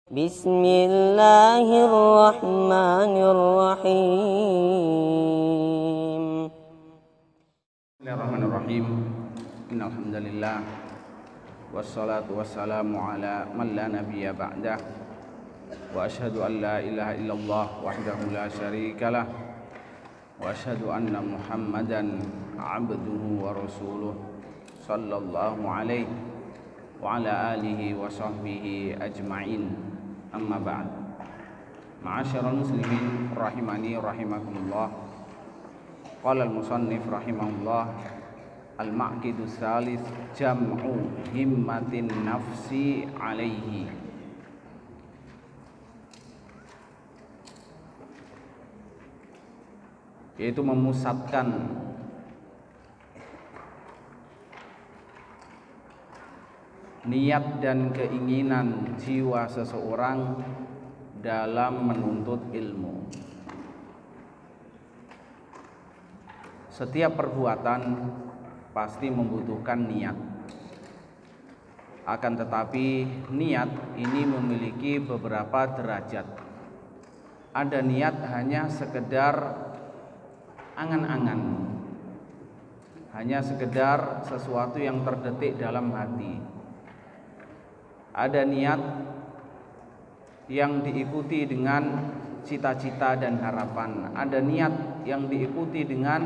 Bismillahirrahmanirrahim. Bismillahirrahmanirrahim. Innal hamdalillah wassalatu wassalamu ala man la nabiyya ba'dah. Wa asyhadu an la ilaha illallah wahdahu la syarikalah wa asyhadu anna Muhammadan abduhu wa rasuluh sallallahu alaihi wa ala alihi wa sahbihi ajma'in. Amma ba'd. Ma'asyiral muslimin rahimani rahimakumullah. Qala al-musannif rahimahullah, al-ma'qidu tsalits jam'u himmatin nafsi alaihi. Yaitu memusatkan niat dan keinginan jiwa seseorang dalam menuntut ilmu. Setiap perbuatan pasti membutuhkan niat. Akan tetapi niat ini memiliki beberapa derajat. Ada niat hanya sekedar angan-angan, hanya sekedar sesuatu yang terdetik dalam hati. Ada niat yang diikuti dengan cita-cita dan harapan. Ada niat yang diikuti dengan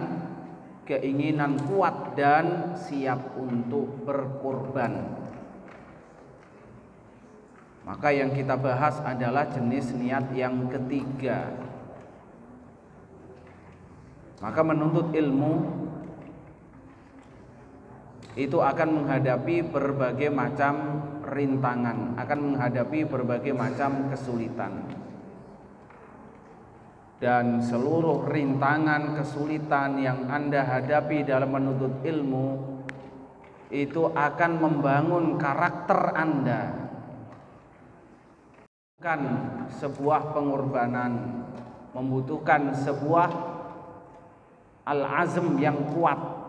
keinginan kuat dan siap untuk berkorban. Maka yang kita bahas adalah jenis niat yang ketiga. Maka menuntut ilmu itu akan menghadapi berbagai macam rintangan, akan menghadapi berbagai macam kesulitan. Dan seluruh rintangan, kesulitan yang Anda hadapi dalam menuntut ilmu itu akan membangun karakter Anda. Bukan sebuah pengorbanan, membutuhkan sebuah al-azm yang kuat.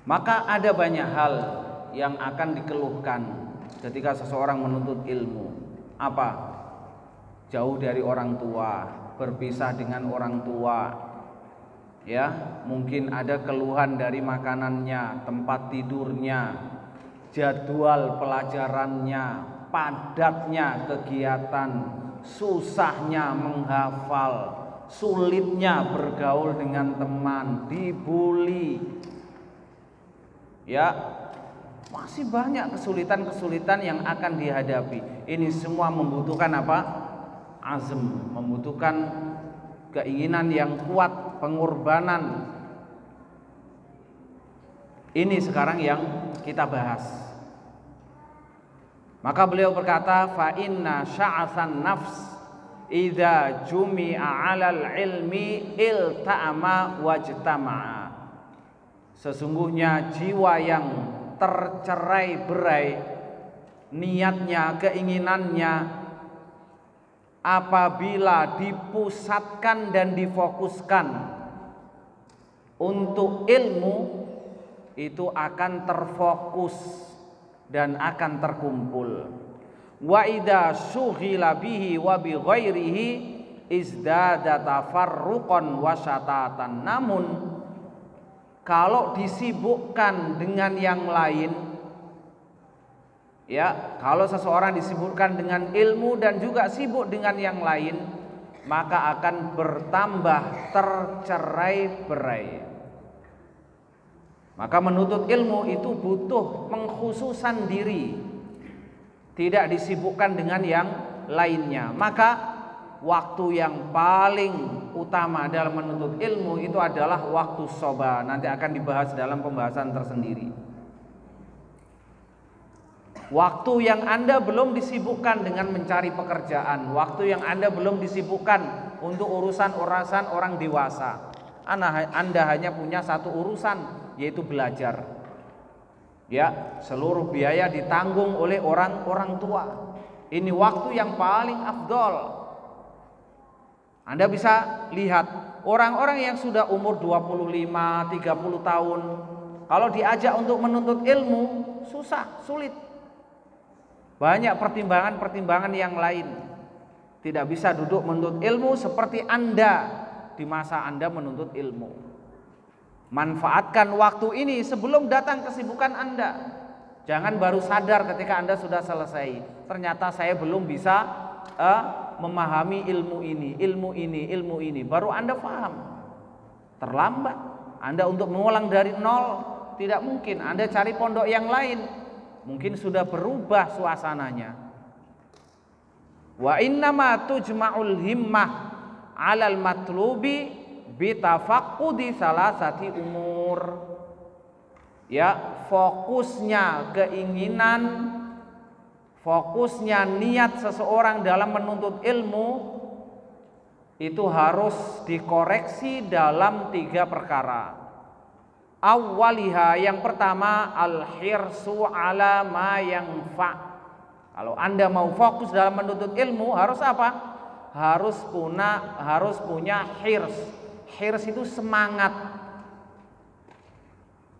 Maka ada banyak hal yang akan dikeluhkan ketika seseorang menuntut ilmu. Apa? Jauh dari orang tua, berpisah dengan orang tua. Ya, mungkin ada keluhan dari makanannya, tempat tidurnya, jadwal pelajarannya, padatnya kegiatan, susahnya menghafal, sulitnya bergaul dengan teman, dibully. Ya, masih banyak kesulitan-kesulitan yang akan dihadapi. Ini semua membutuhkan apa? Azm, membutuhkan keinginan yang kuat, pengorbanan. Ini sekarang yang kita bahas. Maka beliau berkata, fa inna sya'athan nafs idza jumi'a 'alal ilmi ilta'ama wajtama'a. Sesungguhnya jiwa yang tercerai-berai niatnya, keinginannya, apabila dipusatkan dan difokuskan untuk ilmu, itu akan terfokus dan akan terkumpul. Wa idza syughila bihi wa bi ghairihi izdada tafarruqan wa syatatan. Namun kalau disibukkan dengan yang lain, ya, kalau seseorang disibukkan dengan ilmu dan juga sibuk dengan yang lain, maka akan bertambah tercerai-berai. Maka menuntut ilmu itu butuh pengkhususan diri, tidak disibukkan dengan yang lainnya. Maka waktu yang paling utama dalam menuntut ilmu itu adalah waktu soba. Nanti akan dibahas dalam pembahasan tersendiri. Waktu yang Anda belum disibukkan dengan mencari pekerjaan, waktu yang Anda belum disibukkan untuk urusan-urusan orang dewasa. Anda hanya punya satu urusan, yaitu belajar. Ya, seluruh biaya ditanggung oleh orang tua. Ini waktu yang paling afdol. Anda bisa lihat orang-orang yang sudah umur 25, 30 tahun, kalau diajak untuk menuntut ilmu susah, sulit. banyak pertimbangan-pertimbangan yang lain. Tidak bisa duduk menuntut ilmu seperti Anda di masa Anda menuntut ilmu. Manfaatkan waktu ini sebelum datang kesibukan Anda. Jangan baru sadar ketika Anda sudah selesai, ternyata saya belum bisa memahami ilmu ini, baru Anda paham. Terlambat. Anda untuk mengulang dari nol tidak mungkin. Anda cari pondok yang lain, mungkin sudah berubah suasananya. Wa innama tujma'ul himmah 'alal matlubi bitafaqqudi salasati umur. Ya, fokusnya keinginan, fokusnya niat seseorang dalam menuntut ilmu itu harus dikoreksi dalam 3 perkara. Awwaliha, yang pertama, al-hirsu ala ma yanfa'. Kalau Anda mau fokus dalam menuntut ilmu harus apa? Harus punya hirs. Hirs itu semangat.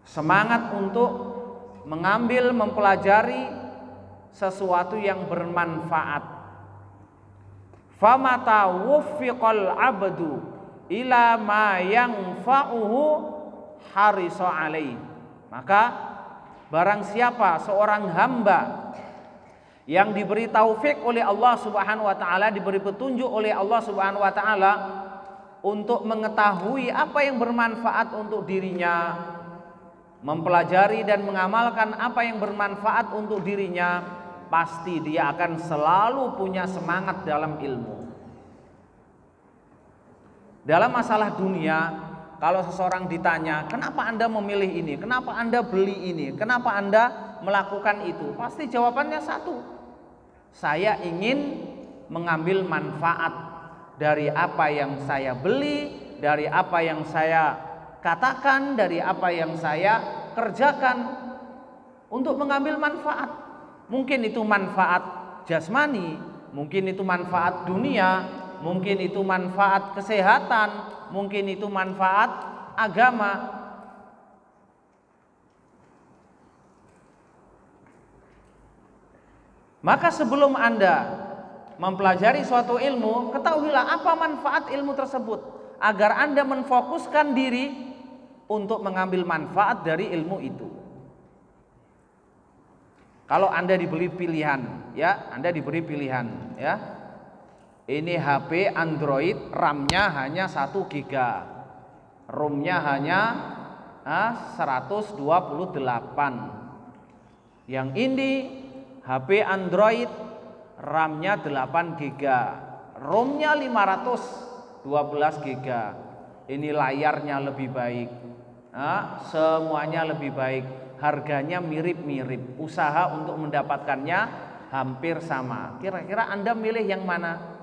Semangat untuk mengambil, mempelajari sesuatu yang bermanfaat. Famata wuffiqal abdu ila ma yanfa'uhu harisa alaih. Maka barang siapa seorang hamba yang diberi taufik oleh Allah Subhanahu wa taala, diberi petunjuk oleh Allah Subhanahu wa taala untuk mengetahui apa yang bermanfaat untuk dirinya, mempelajari dan mengamalkan apa yang bermanfaat untuk dirinya, pasti dia akan selalu punya semangat dalam ilmu. Dalam masalah dunia, kalau seseorang ditanya, kenapa Anda memilih ini, kenapa Anda beli ini, kenapa Anda melakukan itu, pasti jawabannya satu: saya ingin mengambil manfaat dari apa yang saya beli, dari apa yang saya katakan, dari apa yang saya kerjakan, untuk mengambil manfaat. Mungkin itu manfaat jasmani, mungkin itu manfaat dunia, mungkin itu manfaat kesehatan, mungkin itu manfaat agama. Maka sebelum Anda mempelajari suatu ilmu, ketahuilah apa manfaat ilmu tersebut, agar Anda menfokuskan diri untuk mengambil manfaat dari ilmu itu. Kalau Anda diberi pilihan, ya, Anda diberi pilihan, ya. Ini HP Android, RAM-nya hanya 1 GB, ROM-nya hanya 128. Yang ini HP Android, RAM-nya 8 GB, ROM-nya 512 GB. Ini layarnya lebih baik, semuanya lebih baik, harganya mirip-mirip, usaha untuk mendapatkannya hampir sama. Kira-kira Anda milih yang mana?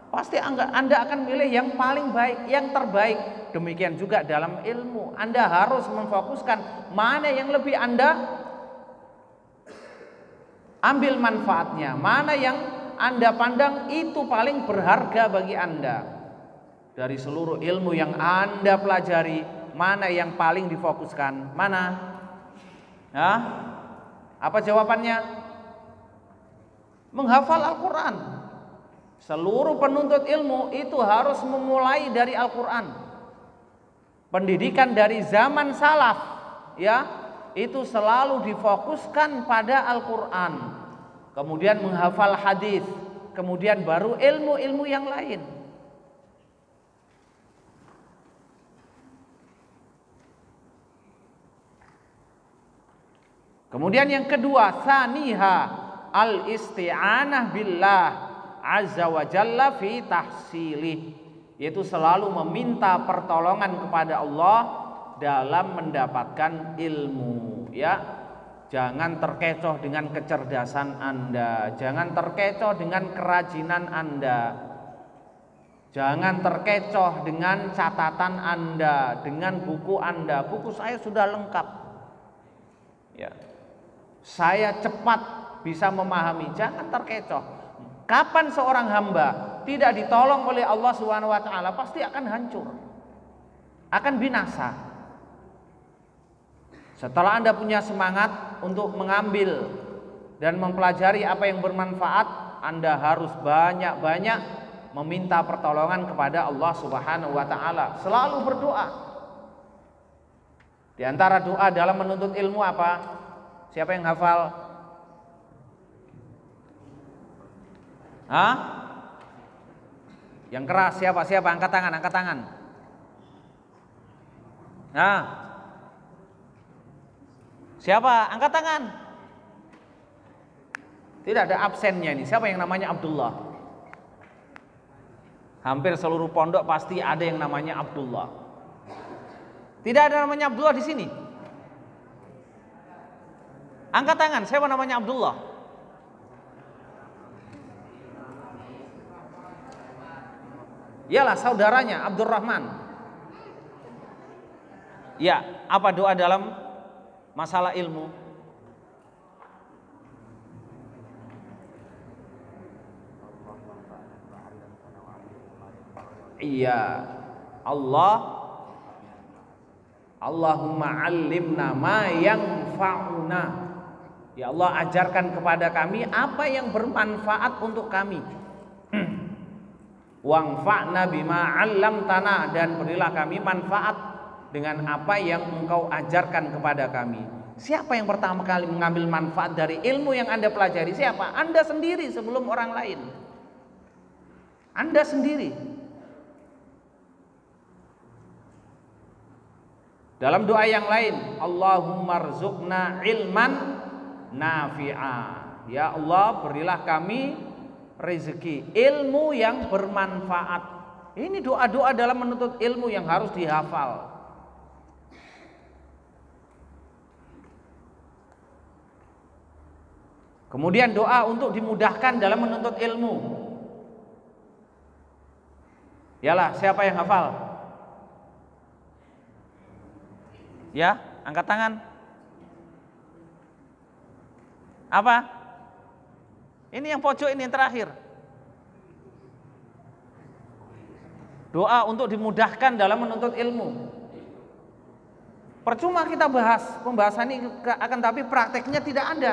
Pasti Anda akan milih yang paling baik, yang terbaik. Demikian juga dalam ilmu, Anda harus memfokuskan mana yang lebih Anda ambil manfaatnya, mana yang Anda pandang itu paling berharga bagi Anda. Dari seluruh ilmu yang Anda pelajari, mana yang paling difokuskan? Mana? Apa jawabannya? Menghafal Al-Quran. Seluruh penuntut ilmu itu harus memulai dari Al-Quran. Pendidikan dari zaman salaf, ya, itu selalu difokuskan pada Al-Quran. Kemudian menghafal hadis, kemudian baru ilmu-ilmu yang lain. Kemudian yang kedua, saniha al-isti'anah billah azza wa jalla fi tahsilih, yaitu selalu meminta pertolongan kepada Allah dalam mendapatkan ilmu, ya. Jangan terkecoh dengan kecerdasan Anda, jangan terkecoh dengan kerajinan Anda, jangan terkecoh dengan catatan Anda, dengan buku Anda. Buku saya sudah lengkap, ya, saya cepat bisa memahami. Jangan terkecoh. Kapan seorang hamba tidak ditolong oleh Allah Subhanahu wa taala, pasti akan hancur, akan binasa. Setelah Anda punya semangat untuk mengambil dan mempelajari apa yang bermanfaat, Anda harus banyak-banyak meminta pertolongan kepada Allah Subhanahu wa taala. Selalu berdoa. Di antara doa dalam menuntut ilmu apa? Siapa yang hafal? Hah? Yang keras siapa? Siapa? Angkat tangan, angkat tangan. Nah. Siapa? Angkat tangan. Tidak ada absennya ini. Siapa yang namanya Abdullah? Hampir seluruh pondok pasti ada yang namanya Abdullah. Tidak ada namanya Abdullah di sini. Angkat tangan. Siapa namanya Abdullah? Iyalah saudaranya Abdurrahman. Ya, apa doa dalam masalah ilmu? Iya, Allahumma 'allimna ma yanfa'una. Ya Allah, ajarkan kepada kami apa yang bermanfaat untuk kami. Wangfa'na bima 'allamtana, dan berilah kami manfaat dengan apa yang Engkau ajarkan kepada kami. Siapa yang pertama kali mengambil manfaat dari ilmu yang Anda pelajari? Siapa? Anda sendiri sebelum orang lain. Anda sendiri. Dalam doa yang lain, Allahumma rzuqna ilman nafi'a. Ya Allah, berilah kami rezeki ilmu yang bermanfaat. Ini doa-doa dalam menuntut ilmu yang harus dihafal. Kemudian doa untuk dimudahkan dalam menuntut ilmu. Yalah, siapa yang hafal? Ya, angkat tangan. Apa? Ini yang pojok, ini yang terakhir. Doa untuk dimudahkan dalam menuntut ilmu. Percuma kita bahas pembahasan ini akan tapi prakteknya tidak ada.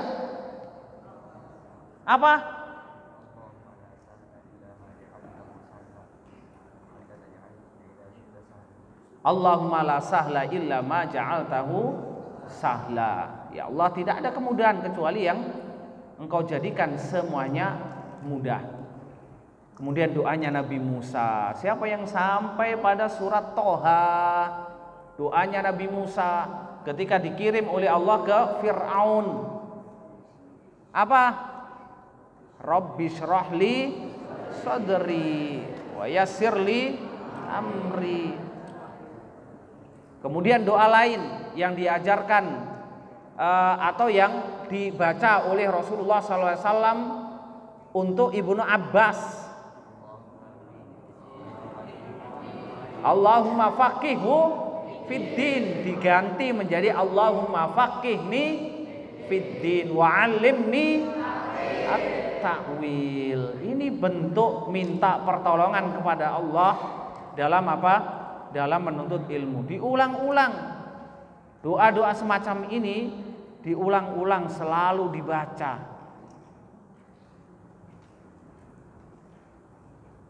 Apa? Allahumma la sahla illa ma ja'altahu sahla. Ya Allah, tidak ada kemudahan kecuali yang Engkau jadikan semuanya mudah. Kemudian doanya Nabi Musa. Siapa yang sampai pada surat Toha? Doanya Nabi Musa ketika dikirim oleh Allah ke Fir'aun. Apa? Rabbi syrahli sadri wa yassirli amri. Kemudian doa lain yang diajarkan atau yang dibaca oleh Rasulullah SAW untuk Ibnu Abbas. Allahumma faqihhu fiddin, diganti menjadi Allahumma faqihni fiddin wa 'allimni at-ta'wil. Ini bentuk minta pertolongan kepada Allah dalam apa? Dalam menuntut ilmu. Diulang-ulang. Doa-doa semacam ini diulang-ulang, selalu dibaca.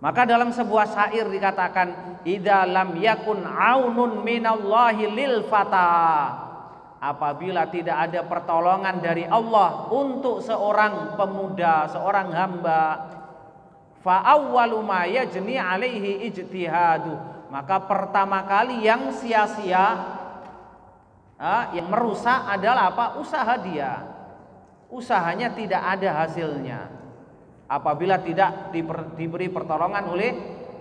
Maka dalam sebuah syair dikatakan, idza lam yakun aunun minallahi lil fata. Apabila tidak ada pertolongan dari Allah untuk seorang pemuda, seorang hamba, fa awwalu ma yajni alaihi ijtihadu. Maka pertama kali yang sia-sia, yang merusak adalah apa? Usaha dia. Usahanya tidak ada hasilnya apabila tidak diberi pertolongan oleh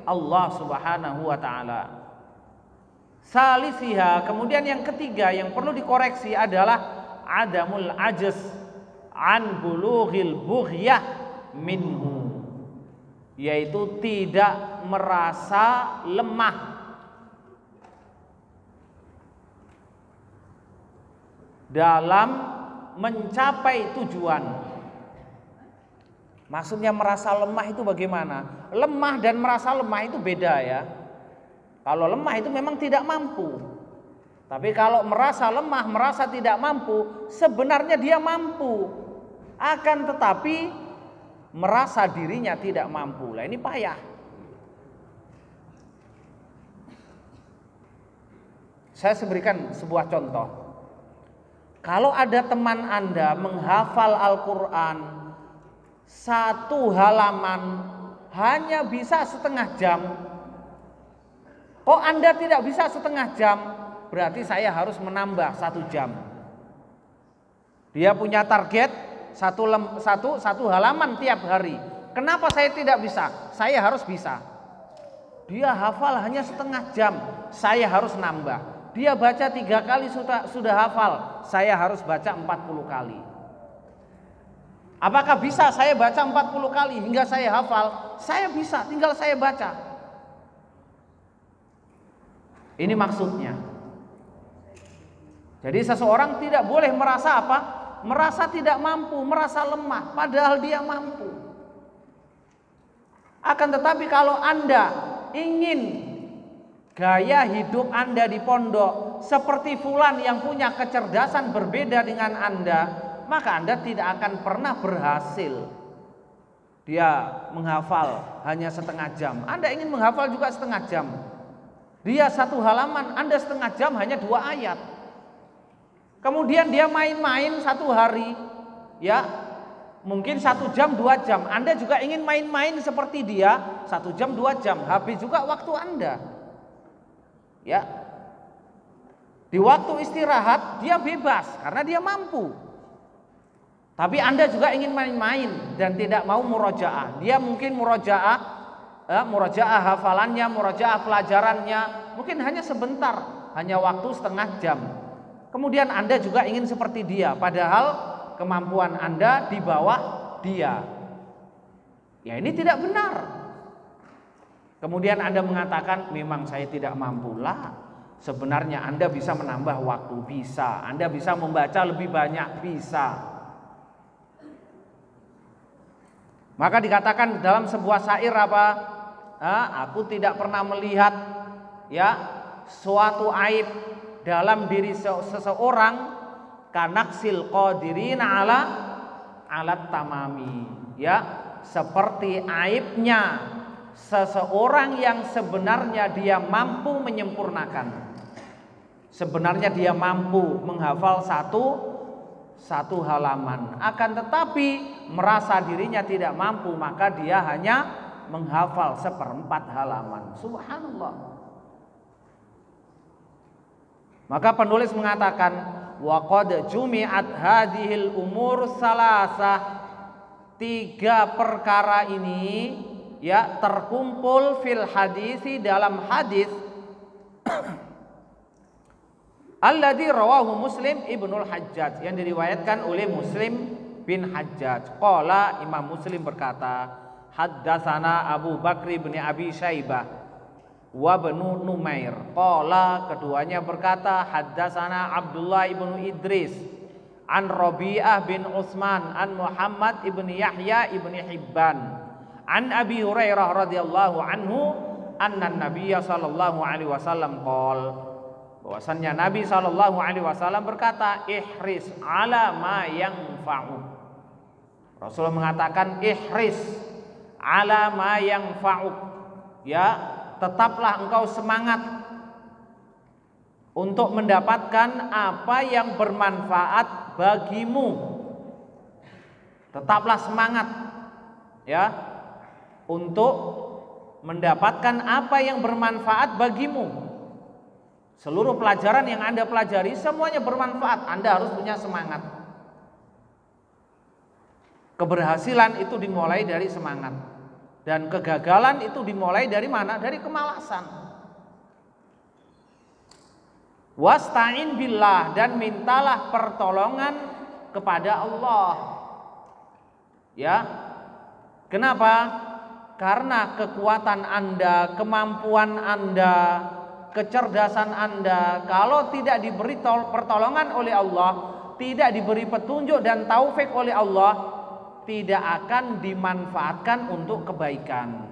Allah Subhanahu wa taala. Salisiha, kemudian yang ketiga yang perlu dikoreksi adalah adamul ajz an bulughil bughyah minhu, yaitu tidak merasa lemah dalam mencapai tujuan. Maksudnya merasa lemah itu bagaimana? Lemah dan merasa lemah itu beda ya. Kalau lemah itu memang tidak mampu. Tapi kalau merasa lemah, merasa tidak mampu, sebenarnya dia mampu. akan tetapi merasa dirinya tidak mampu. Lah ini payah. Saya berikan sebuah contoh. Kalau ada teman Anda menghafal Al-Quran satu halaman hanya bisa setengah jam, kok Anda tidak bisa setengah jam? Berarti saya harus menambah 1 jam. Dia punya target satu halaman tiap hari. Kenapa saya tidak bisa? Saya harus bisa. Dia hafal hanya setengah jam, saya harus nambah. Dia baca 3 kali sudah hafal, saya harus baca 40 kali. Apakah bisa saya baca 40 kali hingga saya hafal? Saya bisa, tinggal saya baca. Ini maksudnya. Jadi seseorang tidak boleh merasa apa? Merasa tidak mampu, merasa lemah, padahal dia mampu. Akan tetapi kalau Anda ingin gaya hidup Anda di pondok seperti fulan yang punya kecerdasan berbeda dengan Anda, maka Anda tidak akan pernah berhasil. Dia menghafal hanya setengah jam, Anda ingin menghafal juga setengah jam. Dia 1 halaman, Anda setengah jam hanya 2 ayat. Kemudian dia main-main 1 hari, ya mungkin 1 jam 2 jam. Anda juga ingin main-main seperti dia 1 jam 2 jam, habis juga waktu Anda. Ya, di waktu istirahat dia bebas karena dia mampu. Tapi Anda juga ingin main-main dan tidak mau murojaah. Dia mungkin murojaah hafalannya, murojaah pelajarannya mungkin hanya sebentar, hanya waktu setengah jam. Kemudian Anda juga ingin seperti dia, padahal kemampuan Anda di bawah dia. Ya ini tidak benar. Kemudian Anda mengatakan memang saya tidak mampu. Lah, sebenarnya Anda bisa menambah waktu, bisa. Anda bisa membaca lebih banyak, bisa. Maka dikatakan dalam sebuah syair apa? Aku tidak pernah melihat ya suatu aib dalam diri seseorang kanaksil qadirin alat tamami, ya seperti aibnya seseorang yang sebenarnya dia mampu menyempurnakan. Sebenarnya dia mampu menghafal satu halaman, akan tetapi merasa dirinya tidak mampu, maka dia hanya menghafal 1/4 halaman. Subhanallah. Maka penulis mengatakan wa qad jumi'at hadhil umur salasah, 3 perkara ini ya terkumpul fil hadisi dalam hadis alladzi rawahu Muslim Ibnul Hajjaj, yang diriwayatkan oleh Muslim bin Hajjaj. Qala, Imam Muslim berkata, haddatsana Abu Bakr bin Abi Syaibah wa Banu Numair. Qala, keduanya berkata, haddatsana Abdullah ibnu Idris an Rabi'ah bin Utsman an Muhammad ibn Yahya ibn Hibban an Abi Hurairah radhiyallahu anhu anna Nabiyya sallallahu alaihi wasallam qala, bahwasannya Nabi sallallahu alaihi wasallam berkata, ihris ala ma yanfa'u. Rasulullah mengatakan ihris ala ma yanfa'u, ya tetaplah engkau semangat untuk mendapatkan apa yang bermanfaat bagimu. Tetaplah semangat ya untuk mendapatkan apa yang bermanfaat bagimu. Seluruh pelajaran yang Anda pelajari semuanya bermanfaat. Anda harus punya semangat. Keberhasilan itu dimulai dari semangat, dan kegagalan itu dimulai dari mana? Dari kemalasan. Wasta'in billah, dan mintalah pertolongan kepada Allah. Ya. Kenapa? Karena kekuatan Anda, kemampuan Anda, kecerdasan Anda, kalau tidak diberi pertolongan oleh Allah, tidak diberi petunjuk dan taufik oleh Allah, tidak akan dimanfaatkan untuk kebaikan.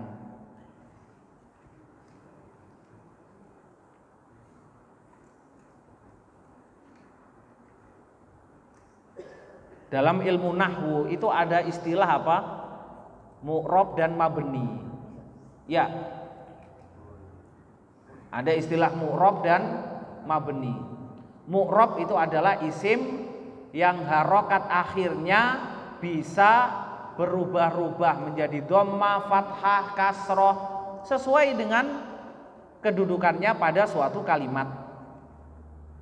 Dalam ilmu nahwu itu ada istilah apa? Mu'rab dan mabni. Ya. Ada istilah mu'rab dan mabni. Mu'rab itu adalah isim yang harokat akhirnya bisa berubah-ubah menjadi dhammah, fathah, kasroh sesuai dengan kedudukannya pada suatu kalimat.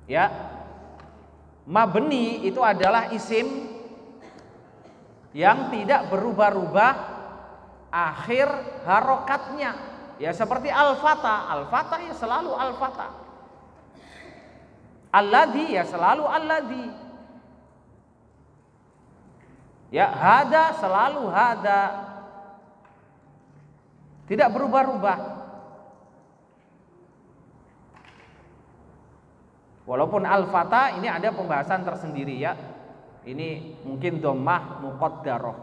Ya. Mabni itu adalah isim yang tidak berubah-ubah akhir harokatnya, ya seperti al-fata. Al-fata ya selalu al-fata. Alladhi ya selalu alladhi. Ya hada selalu hada. Tidak berubah-ubah. Walaupun al-fata ini ada pembahasan tersendiri ya. Ini mungkin dhammah muqaddarah.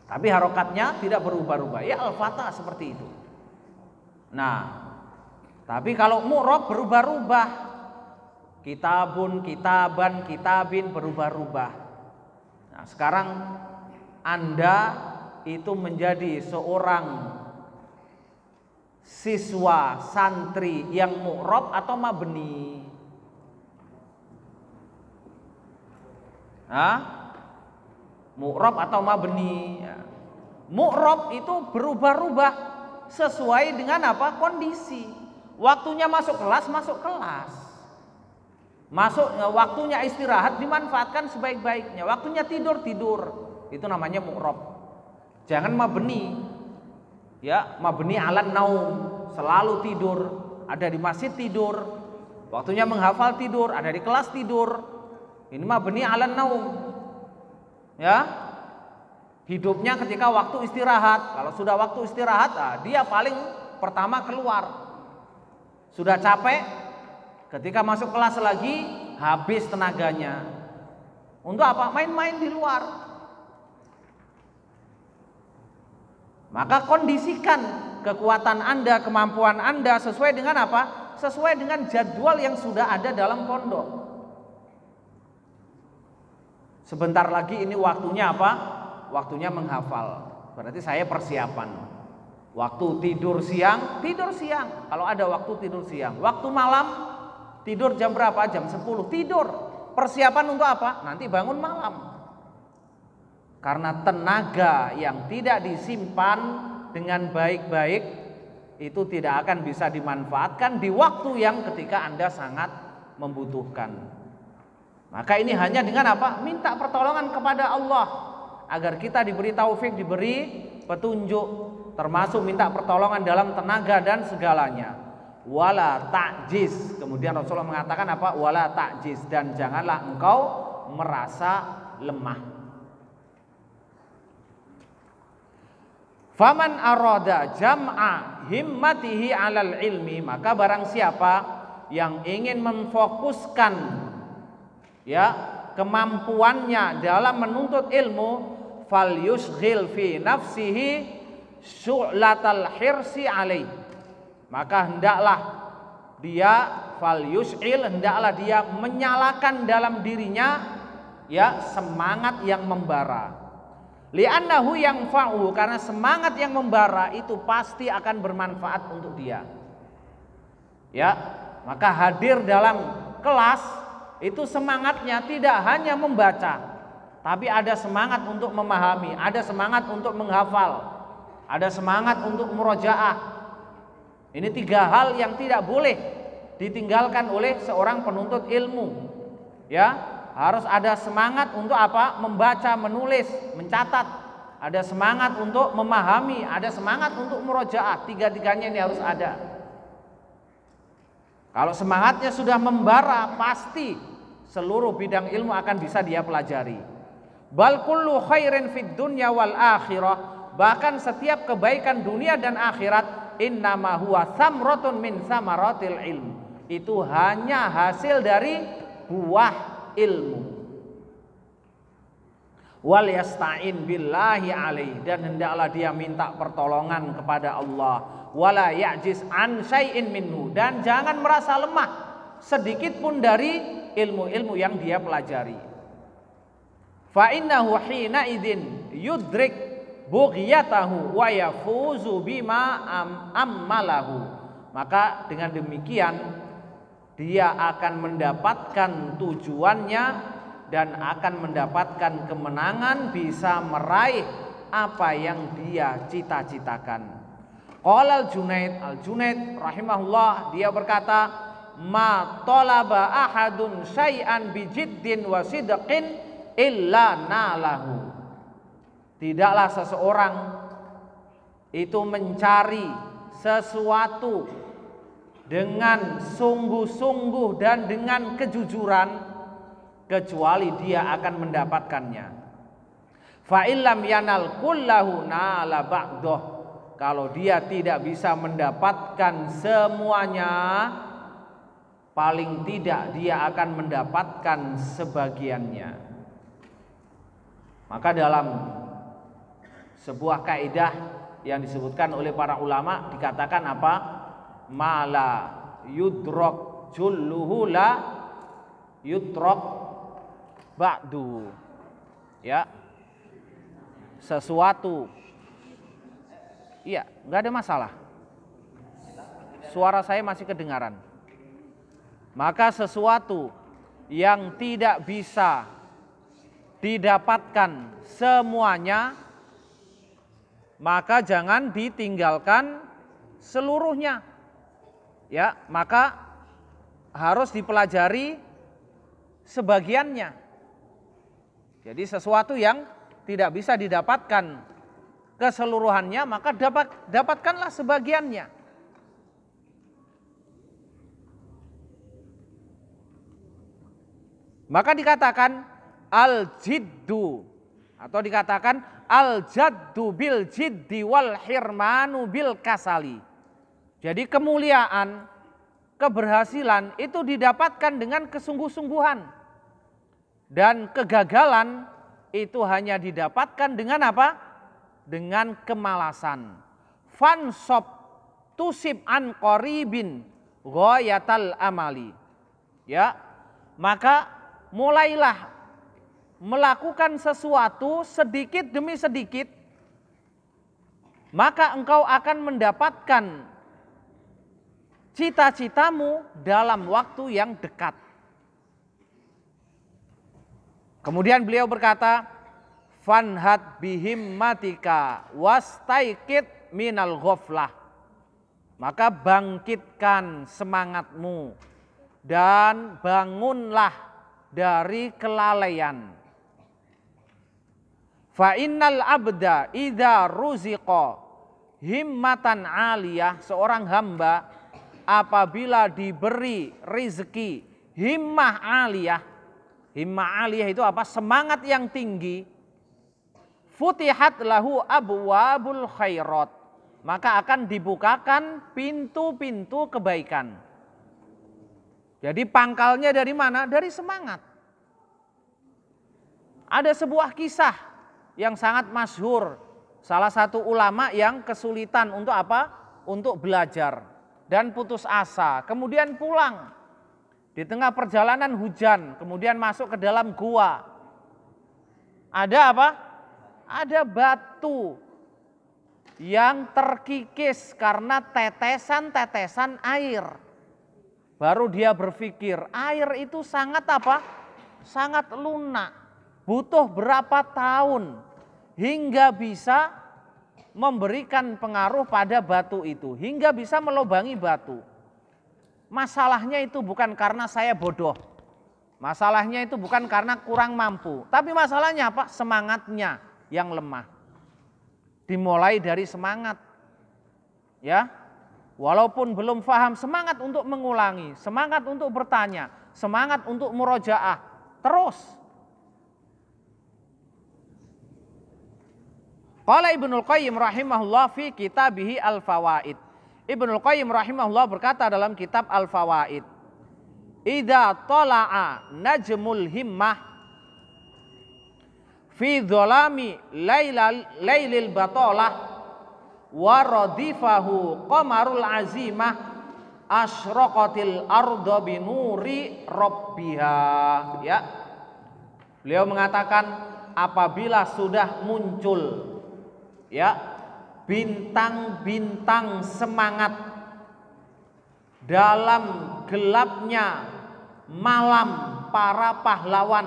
Tapi harokatnya tidak berubah-ubah. Ya al-fatah seperti itu. Nah, tapi kalau mu'rab berubah-ubah. Kitabun, kitaban, kitabin berubah-ubah. Nah, sekarang Anda itu menjadi seorang siswa santri yang mu'rab atau mabni? Mu'rab atau mabni? Mu'rab itu berubah-ubah sesuai dengan apa? Kondisi. Waktunya masuk kelas, masuk kelas. Waktunya istirahat dimanfaatkan sebaik-baiknya. Waktunya tidur, tidur. Itu namanya mu'rab. Jangan mabni. Ya, mabni alan naum, selalu tidur. Ada di masjid tidur. Waktunya menghafal tidur, ada di kelas tidur. Ini mabni alan naum. Ya. Hidupnya ketika waktu istirahat. Kalau sudah waktu istirahat, dia paling pertama keluar. Sudah capek, ketika masuk kelas lagi habis tenaganya. Untuk apa? Main-main di luar. Maka kondisikan kekuatan Anda, kemampuan Anda sesuai dengan apa? Sesuai dengan jadwal yang sudah ada dalam pondok. Sebentar lagi ini waktunya apa? Waktunya menghafal. Berarti saya persiapan. Waktu tidur siang, tidur siang. Kalau ada waktu tidur siang. Waktu malam, tidur jam berapa? Jam 10, tidur. Persiapan untuk apa? Nanti bangun malam. Karena tenaga yang tidak disimpan dengan baik-baik itu tidak akan bisa dimanfaatkan di waktu yang ketika Anda sangat membutuhkan. Maka ini hanya dengan apa? Minta pertolongan kepada Allah agar kita diberi taufik, diberi petunjuk, termasuk minta pertolongan dalam tenaga dan segalanya. Wala ta'jiz. Kemudian Rasulullah mengatakan apa? Wala ta'jiz, dan janganlah engkau merasa lemah. Faman arada jam'a himmatihi 'alal ilmi, maka barang siapa yang ingin memfokuskan ya kemampuannya dalam menuntut ilmu, fal yusghil fi nafsihi syu'latal hirsi alaih, maka hendaklah dia fal yushil, hendaklah dia menyalakan dalam dirinya ya semangat yang membara. Li'annahu yang fa'u, karena semangat yang membara itu pasti akan bermanfaat untuk dia. Ya, maka hadir dalam kelas itu semangatnya tidak hanya membaca, tapi ada semangat untuk memahami, ada semangat untuk menghafal, ada semangat untuk murojaah. Ini 3 hal yang tidak boleh ditinggalkan oleh seorang penuntut ilmu. Ya, harus ada semangat untuk apa? Membaca, menulis, mencatat. Ada semangat untuk memahami, ada semangat untuk murojaah. 3-tiganya ini harus ada. Kalau semangatnya sudah membara, pasti seluruh bidang ilmu akan bisa dia pelajari. Bal kullu khairin fid dunya wal akhirah, bahkan setiap kebaikan dunia dan akhirat, innama huwa samratun min samaratil ilm, itu hanya hasil dari buah ilmu. Wal yasta'in billahi alaihi, dan hendaklah dia minta pertolongan kepada Allah. Wala ya'jiz an syai'in minhu, dan jangan merasa lemah sedikit pun dari ilmu-ilmu yang dia pelajari. fa innahu hina idzin yudrik bughyatahu wa yafuzu bima ammalahu. Maka dengan demikian dia akan mendapatkan tujuannya dan akan mendapatkan kemenangan, bisa meraih apa yang dia cita-citakan. Qala Al-Junaid rahimahullah, dia berkata, ma talaba ahadun syai'an bijiddin wa sidqin illa nalahu. Tidaklah seseorang itu mencari sesuatu dengan sungguh-sungguh dan dengan kejujuran kecuali dia akan mendapatkannya. Fa illam yanal kullahu nala ba'dah. Kalau dia tidak bisa mendapatkan semuanya, paling tidak dia akan mendapatkan sebagiannya. Maka dalam sebuah kaidah yang disebutkan oleh para ulama dikatakan apa? Mala yudrok julluhu la yudrok ba'du. Ya, sesuatu. Iya, nggak ada masalah. Suara saya masih kedengaran. Maka sesuatu yang tidak bisa didapatkan semuanya, maka jangan ditinggalkan seluruhnya. Ya, maka harus dipelajari sebagiannya. Jadi sesuatu yang tidak bisa didapatkan keseluruhannya, maka dapatkanlah sebagiannya. Maka dikatakan al-jiddu, atau dikatakan al-jaddu bil jiddi wal hirmanu bil kasali. Jadi kemuliaan, keberhasilan itu didapatkan dengan kesungguh-sungguhan. Dan kegagalan itu hanya didapatkan dengan apa? Dengan kemalasan. Fansob tusib an qoribin ghayatal amali. Ya, maka mulailah melakukan sesuatu sedikit demi sedikit, maka engkau akan mendapatkan cita-citamu dalam waktu yang dekat. Kemudian beliau berkata, fanhat bihimmatika wastaikid minal ghaflah. Maka bangkitkan semangatmu dan bangunlah dari kelalaian. Fa innal abda idza ruziqa himmatan aliyah, seorang hamba apabila diberi rezeki himmah aliyah. Himmah aliyah itu apa? Semangat yang tinggi. Futihat lahu abwabul khairat, maka akan dibukakan pintu-pintu kebaikan. Jadi pangkalnya dari mana? Dari semangat. Ada sebuah kisah yang sangat masyhur, salah satu ulama yang kesulitan untuk apa? Untuk belajar dan putus asa, kemudian pulang. Di tengah perjalanan hujan, kemudian masuk ke dalam gua. Ada apa? Ada batu yang terkikis karena tetesan-tetesan air. Baru dia berpikir, air itu sangat apa? Sangat lunak. Butuh berapa tahun hingga bisa memberikan pengaruh pada batu itu, hingga bisa melubangi batu. Masalahnya itu bukan karena saya bodoh. Masalahnya itu bukan karena kurang mampu. Tapi masalahnya apa? Semangatnya yang lemah. Dimulai dari semangat. Ya. Walaupun belum paham, semangat untuk mengulangi, semangat untuk bertanya, semangat untuk murojaah. Terus. Qala Ibnul Qayyim rahimahullah fi kitabihi Al-Fawaid. Ibnul Qayyim rahimahullah berkata dalam kitab Al-Fawaid, idza tala'a najmul himmah fi dzalami lailil batalah wa radifahu qamarul azimah asyraqatil arda binuri rabbiha. Ya. Beliau mengatakan apabila sudah muncul ya bintang-bintang semangat dalam gelapnya malam para pahlawan,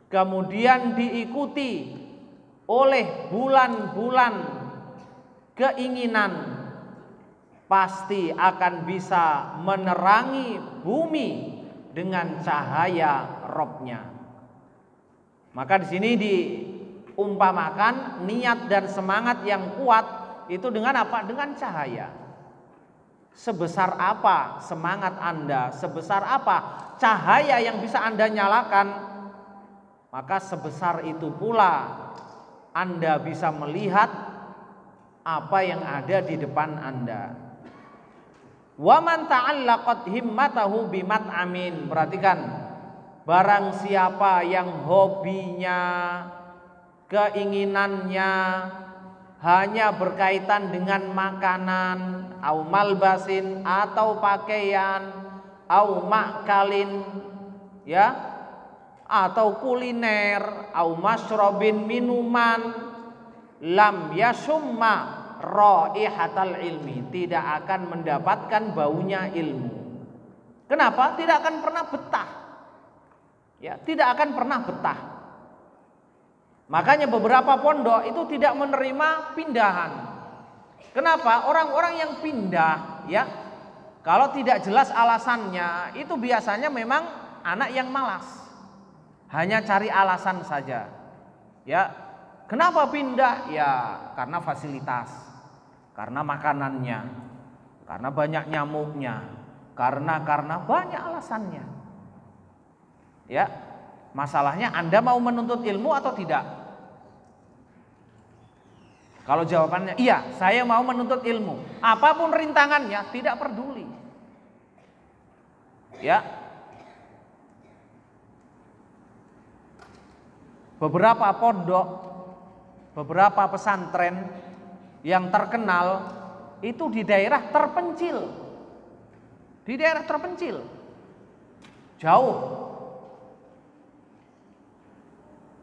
kemudian diikuti oleh bulan-bulan keinginan, pasti akan bisa menerangi bumi dengan cahaya Robnya. Maka di sini diumpamakan niat dan semangat yang kuat itu dengan apa? Dengan cahaya. Sebesar apa semangat Anda, sebesar apa cahaya yang bisa Anda nyalakan, maka sebesar itu pula Anda bisa melihat apa yang ada di depan Anda. Wa man ta'allaqat himmatahu bimat'amin. Perhatikan, barang siapa yang hobinya, keinginannya hanya berkaitan dengan makanan, au malbasin atau pakaian, au makalin ya, atau kuliner, au masyrobin minuman, lam yasumma raihatal ilmi, tidak akan mendapatkan baunya ilmu. Kenapa? Tidak akan pernah betah. Ya, tidak akan pernah betah. Makanya beberapa pondok itu tidak menerima pindahan. Kenapa? Orang-orang yang pindah ya, kalau tidak jelas alasannya, itu biasanya memang anak yang malas. Hanya cari alasan saja. Ya, kenapa pindah? Ya, karena fasilitas, karena makanannya, karena banyak nyamuknya, karena banyak alasannya. Ya, masalahnya Anda mau menuntut ilmu atau tidak? Kalau jawabannya iya, saya mau menuntut ilmu, apapun rintangannya tidak peduli. Ya, beberapa pondok, beberapa pesantren yang terkenal itu di daerah terpencil, jauh,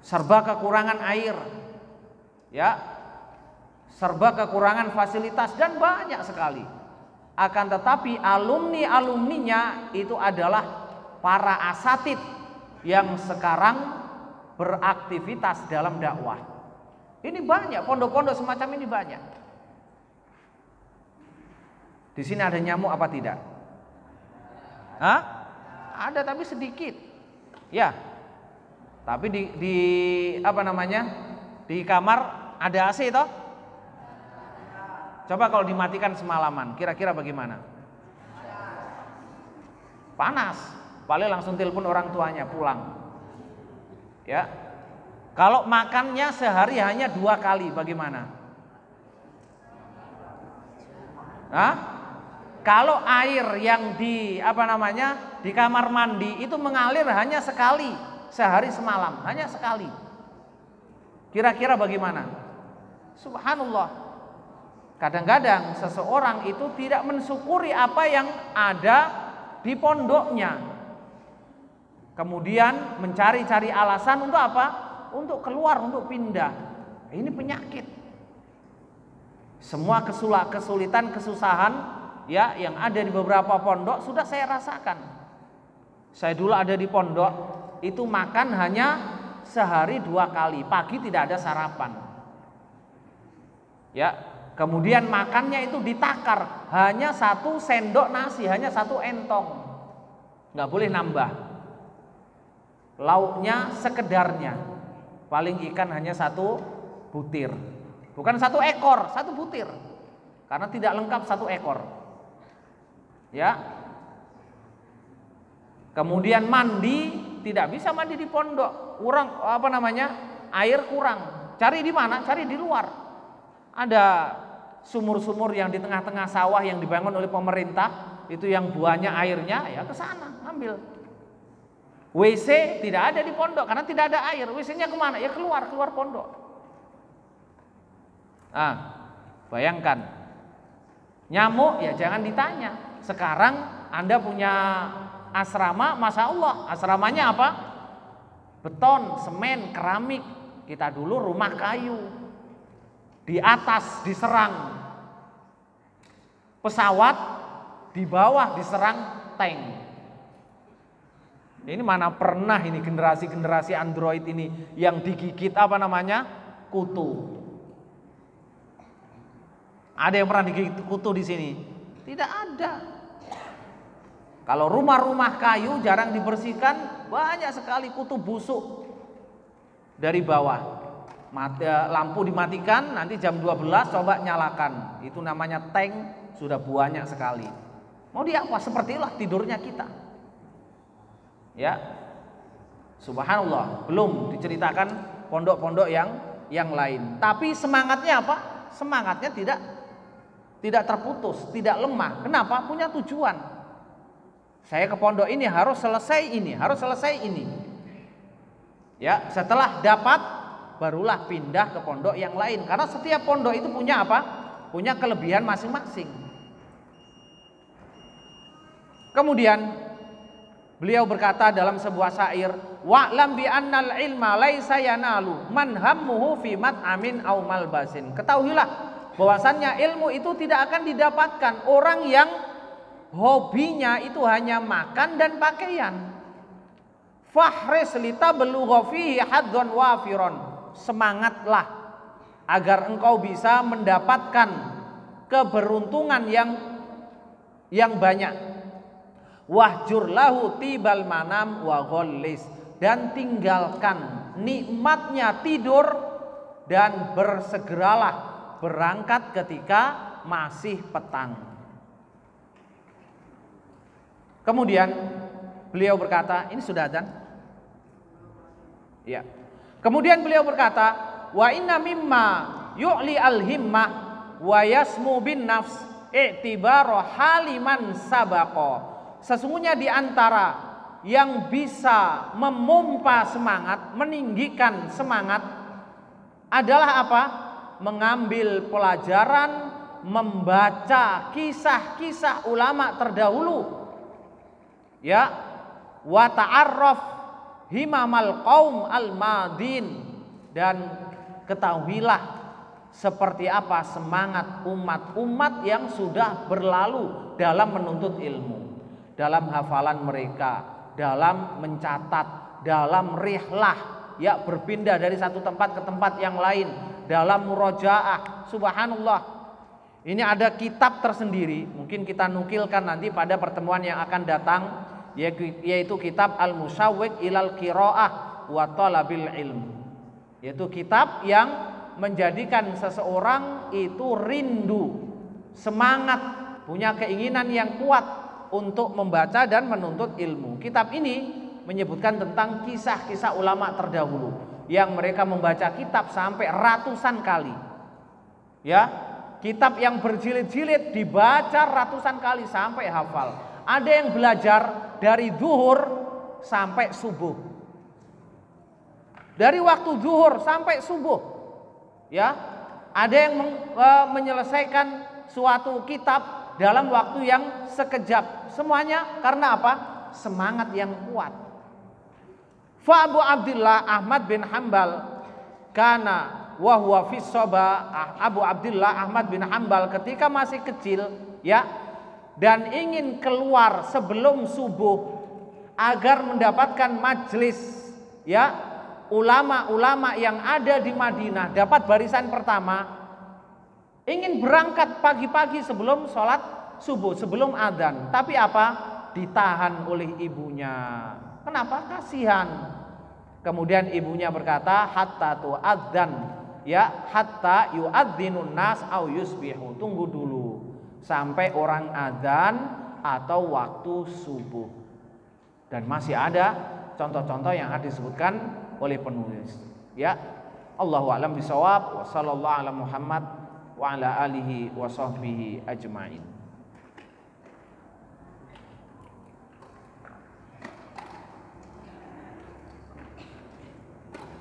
serba kekurangan air, ya, serba kekurangan fasilitas dan banyak sekali. Akan tetapi alumni-alumninya itu adalah para asatid yang sekarang beraktivitas dalam dakwah. Ini banyak, pondok-pondok semacam ini banyak. Di sini ada nyamuk apa tidak? Hah? Ada tapi sedikit. Ya. Tapi di apa namanya? Di kamar ada AC toh? Coba kalau dimatikan semalaman, kira-kira bagaimana? Panas. Paling langsung telepon orang tuanya pulang. Ya. Kalau makannya sehari hanya 2 kali, bagaimana? Hah? Kalau air yang di apa namanya di kamar mandi itu mengalir hanya sekali sehari semalam, hanya sekali. Kira-kira bagaimana? Subhanallah. Kadang-kadang seseorang itu tidak mensyukuri apa yang ada di pondoknya. Kemudian mencari-cari alasan untuk apa? Untuk keluar, untuk pindah. Ini penyakit. Semua kesulitan, kesusahan ya yang ada di beberapa pondok sudah saya rasakan. Saya dulu ada di pondok, itu makan hanya sehari 2 kali. Pagi tidak ada sarapan. Ya, kemudian makannya itu ditakar, hanya 1 sendok nasi, hanya 1 entong, nggak boleh nambah. Lauknya sekedarnya, paling ikan hanya 1 butir, bukan 1 ekor, 1 butir, karena tidak lengkap 1 ekor. Ya, kemudian mandi tidak bisa mandi di pondok, kurang apa namanya air kurang. Cari di mana? Cari di luar. Ada sumur-sumur yang di tengah-tengah sawah yang dibangun oleh pemerintah, itu yang buahnya airnya, ya ke sana ambil. WC tidak ada di pondok karena tidak ada air. WC-nya kemana? Ya keluar pondok. Bayangkan. Nyamuk ya jangan ditanya. Sekarang Anda punya asrama, Masya Allah, asramanya apa? beton, semen, keramik. Kita dulu rumah kayu. Di atas diserang pesawat, di bawah diserang tank. Ini mana pernah ini generasi-generasi Android ini yang digigit apa namanya? Kutu. Ada yang pernah digigit kutu di sini? Tidak ada. Kalau rumah-rumah kayu jarang dibersihkan, banyak sekali kutu busuk dari bawah. Lampu dimatikan, nanti jam 12 coba nyalakan. Itu namanya tank, sudah banyak sekali. Mau diapa? Seperti itulah tidurnya kita. Ya. Subhanallah, belum diceritakan pondok-pondok yang lain. Tapi semangatnya apa? Semangatnya tidak terputus, tidak lemah. Kenapa? Punya tujuan. Saya ke pondok ini harus selesai ini, harus selesai ini. Ya, setelah dapat barulah pindah ke pondok yang lain. Karena setiap pondok itu punya apa? Punya kelebihan masing-masing. Kemudian beliau berkata dalam sebuah syair, wa'lam bi annal ilma laisa yanalu man hammuhu fi mat'amin aw malbasin. Ketahuilah bahwasannya ilmu itu tidak akan didapatkan orang yang hobinya itu hanya makan dan pakaian. Fahris litabluga fihi haddun wafiron. Semangatlah agar engkau bisa mendapatkan keberuntungan yang banyak. Wahjur lahu tibal manam wa ghallis, dan tinggalkan nikmatnya tidur dan bersegeralah berangkat ketika masih petang. Kemudian beliau berkata, ini sudah adzan? Ya. Kemudian beliau berkata, wa inna mimma yu'li al-himmah wa yasmu bin nafs i'tibaro haliman sabaqo. Sesungguhnya di antara yang bisa memompa semangat, meninggikan semangat adalah apa? Mengambil pelajaran, membaca kisah-kisah ulama terdahulu. Ya, wa ta'arraf himamal qaum al-madin, dan ketahuilah seperti apa semangat umat-umat yang sudah berlalu dalam menuntut ilmu, dalam hafalan mereka, dalam mencatat, dalam rihlah, ya, berpindah dari satu tempat ke tempat yang lain, dalam murojaah. Subhanallah. Ini ada kitab tersendiri, mungkin kita nukilkan nanti pada pertemuan yang akan datang, yaitu kitab Al-Musawwiq ilal Qiraah wa Talabil Ilm. Yaitu kitab yang menjadikan seseorang itu rindu, semangat, punya keinginan yang kuat untuk membaca dan menuntut ilmu. Kitab ini menyebutkan tentang kisah-kisah ulama terdahulu yang mereka membaca kitab sampai ratusan kali. Ya, kitab yang berjilid-jilid dibaca ratusan kali sampai hafal. Ada yang belajar dari zuhur sampai subuh. Dari waktu zuhur sampai subuh. Ya, ada yang menyelesaikan suatu kitab dalam waktu yang sekejap. Semuanya karena apa? Semangat yang kuat. Fa Abu Abdullah Ahmad bin Hambal kana wa huwa fi soba. Abu Abdullah Ahmad bin Hambal ketika masih kecil, ya, dan ingin keluar sebelum subuh agar mendapatkan majelis, ya, ulama-ulama yang ada di Madinah, dapat barisan pertama, ingin berangkat pagi-pagi sebelum sholat subuh, sebelum adzan. Tapi apa? Ditahan oleh ibunya. Kenapa? Kasihan. Kemudian ibunya berkata, hatta tu'adzan, ya, hatta yu'adzinun nas au yusbihu. Tunggu dulu sampai orang adzan atau waktu subuh. Dan masih ada contoh-contoh yang akan disebutkan oleh penulis. Ya, Allahu a'lam bishawab. Wa sallallahu ala Muhammad wa ala alihi wa sahbihi ajma'in.